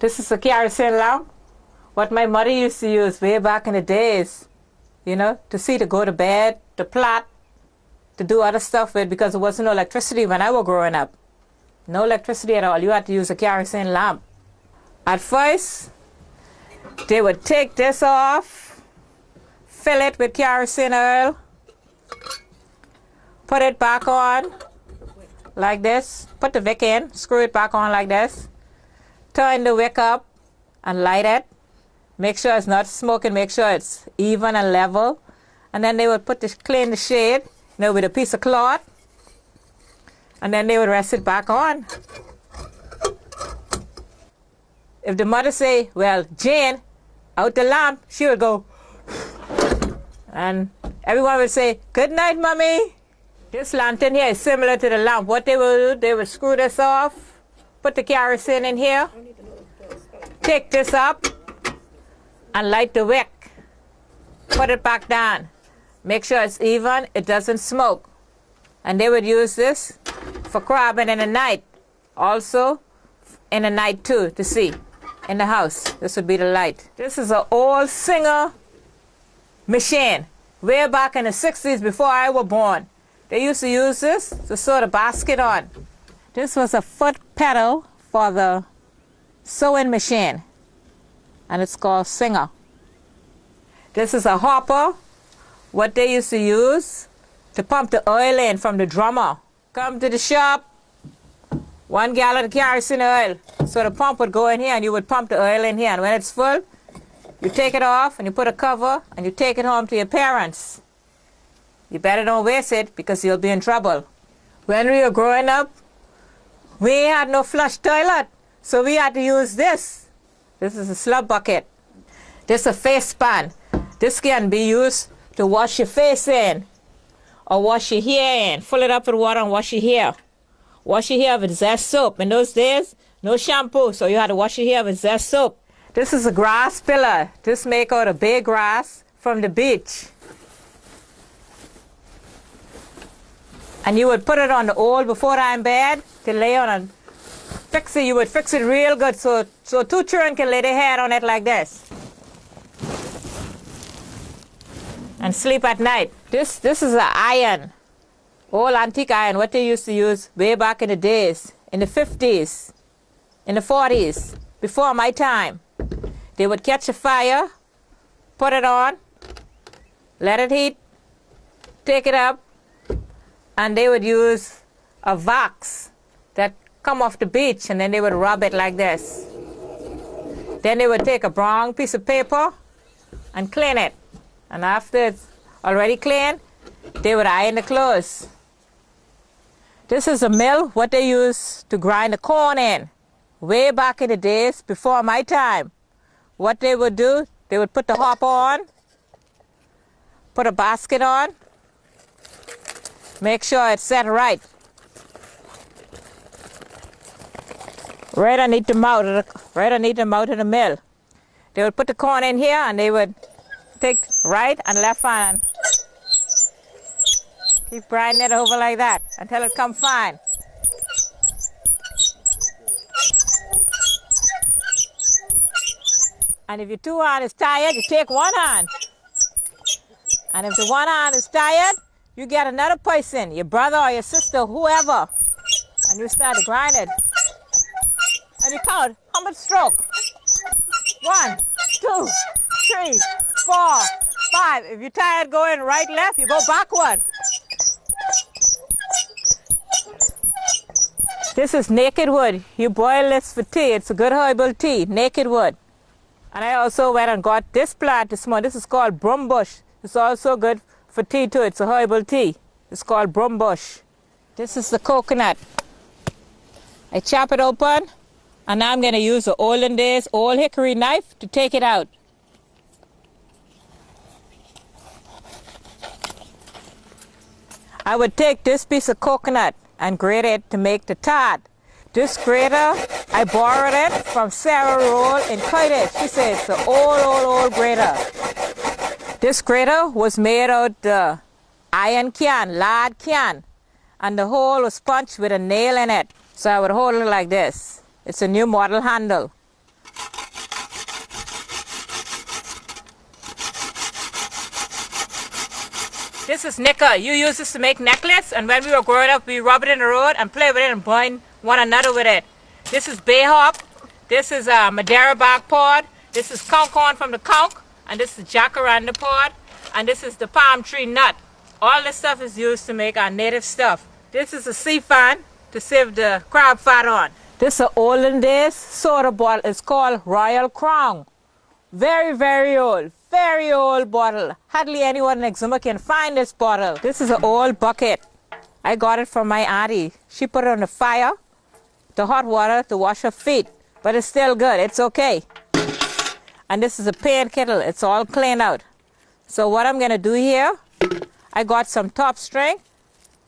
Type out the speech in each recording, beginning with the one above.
This is a kerosene lamp, what my mother used to use way back in the days, you know, to go to bed, to plot, to do other stuff with, because there wasn't no electricity when I was growing up. No electricity at all. You had to use a kerosene lamp. At first, they would take this off, fill it with kerosene oil, put it back on like this, put the wick in, screw it back on like this, turn the wick up and light it. Make sure it's not smoking, make sure it's even and level. And then they would clean the shade, with a piece of cloth, and then they would rest it back on. If the mother say, well, Jane, out the lamp, she would go, and everyone would say, good night, mommy. This lantern here is similar to the lamp. What they would do, they would screw this off, put the kerosene in here, take this up, and light the wick. Put it back down. Make sure it's even, it doesn't smoke. And they would use this for crabbing in the night. Also, in the night too, to see. In the house, this would be the light. This is an old Singer machine. Way back in the 60s before I was born. They used to use this to sew the basket on. This was a foot pedal for the sewing machine. And it's called Singer. This is a hopper, what they used to use to pump the oil in from the drummer. Come to the shop, 1 gallon of kerosene oil. So the pump would go in here and you would pump the oil in here. And when it's full, you take it off and you put a cover and you take it home to your parents. You better don't waste it because you'll be in trouble. When we were growing up, we had no flush toilet. So we had to use this. This is a slub bucket. This is a face span. This can be used to wash your face in or wash your hair in. Fill it up with water and wash your hair. Wash your hair with Zest soap. In those days, no shampoo, so you had to wash your hair with Zest soap. This is a grass pillar. This make out of bay grass from the beach. And you would put it on the old before time bed to lay on and fix it. You would fix it real good so 2 children can lay their head on it like this. And sleep at night. This is an iron. Old antique iron, what they used to use way back in the days, in the 50s, in the 40s, before my time. They would catch a fire, put it on, let it heat, take it up, and they would use a wax that come off the beach, and then they would rub it like this. Then they would take a brown piece of paper and clean it. And after it's already clean, they would iron the clothes. This is a mill, what they used to grind the corn in. Way back in the days, before my time. What they would do, they would put the hopper on, put a basket on, make sure it's set right. Right underneath the mouth of the mill. They would put the corn in here and they would take right and left hand. Keep grinding it over like that until it comes fine. And if your 2 hand is tired, you take 1 hand. And if the 1 hand is tired, you get another person, your brother or your sister, whoever. And you start to grind it. And you count how much stroke. 1, 2, 3, 4, 5. If you're tired going right, left, you go backward. This is naked wood. You boil this for tea. It's a good herbal tea, naked wood. And I also went and got this plant this morning. This is called broom bush. It's also good for tea too. It's a herbal tea. It's called broom bush. This is the coconut. I chop it open, and now I'm going to use the olden days old hickory knife to take it out. I would take this piece of coconut and grate it to make the tart. This grater, I borrowed it from Sarah Roll in Coitage. She said it's an old grater. This grater was made out of the iron can, lard can, and the hole was punched with a nail in it. So I would hold it like this. It's a new model handle. This is nickel. You use this to make necklace, and when we were growing up, we rub it in the road and play with it and bind one another with it. This is bay hop. This is Madeira bark pod. This is conch horn from the conch, and this is jacaranda pod, and this is the palm tree nut. All this stuff is used to make our native stuff. This is a sea fan to save the crab fat on. This is an olden days soda bottle. It's called Royal Crown. Very, very old bottle. Hardly anyone in Exuma can find this bottle. This is an old bucket. I got it from my auntie. She put it on the fire, the hot water to wash her feet. But it's still good. It's okay. And this is a pan kettle. It's all cleaned out. So what I'm going to do here, I got some top string.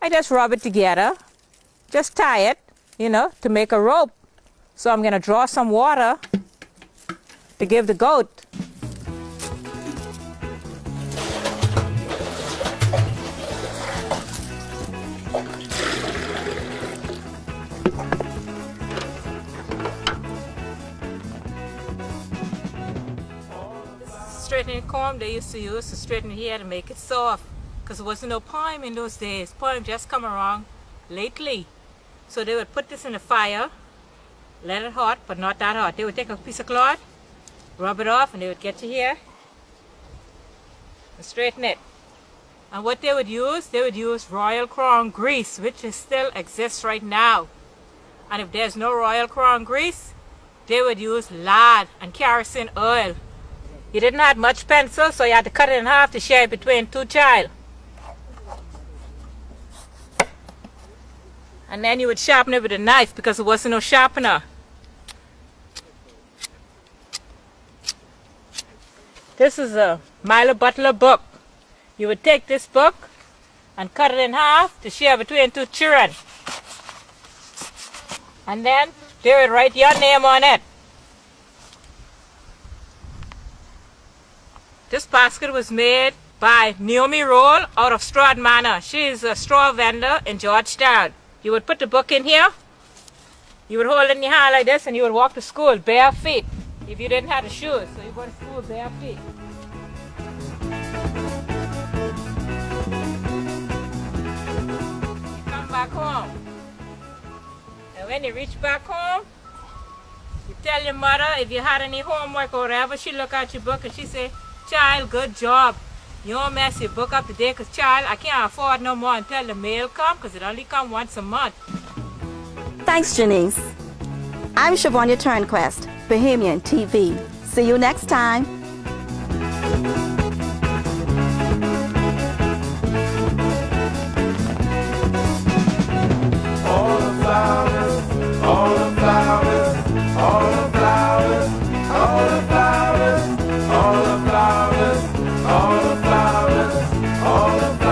I just rub it together. Just tie it, you know, to make a rope. So I'm going to draw some water to give the goat. Straightening comb they used to use to straighten the hair to make it soft, because there wasn't no palm in those days. Palm just come around lately. So they would put this in the fire, let it hot, but not that hot. They would take a piece of cloth, rub it off, and they would get your hair and straighten it. And what they would use Royal Crown grease, which is still exists right now. And if there's no Royal Crown grease, they would use lard and kerosene oil. You didn't have much pencil, so you had to cut it in half to share it between two child. And then you would sharpen it with a knife because there wasn't no sharpener. This is a Milo Butler book. You would take this book and cut it in half to share between two children. And then they would write your name on it. This basket was made by Naomi Roll out of Stroud Manor. She is a straw vendor in Georgetown. You would put the book in here, you would hold it in your hand like this, and you would walk to school bare feet if you didn't have the shoes. So you go to school bare feet. You come back home. And when you reach back home, you tell your mother if you had any homework or whatever. She look at your book and she say, "Child, good job. You don't mess your book up today, because child, I can't afford no more until the mail come, because it only come once a month." Thanks, Janice. I'm Siobhan Turnquest, Bahamian TV. See you next time. All the flowers, all the flowers, all the flowers, all the flowers, all the flowers, all the flowers, all the flowers.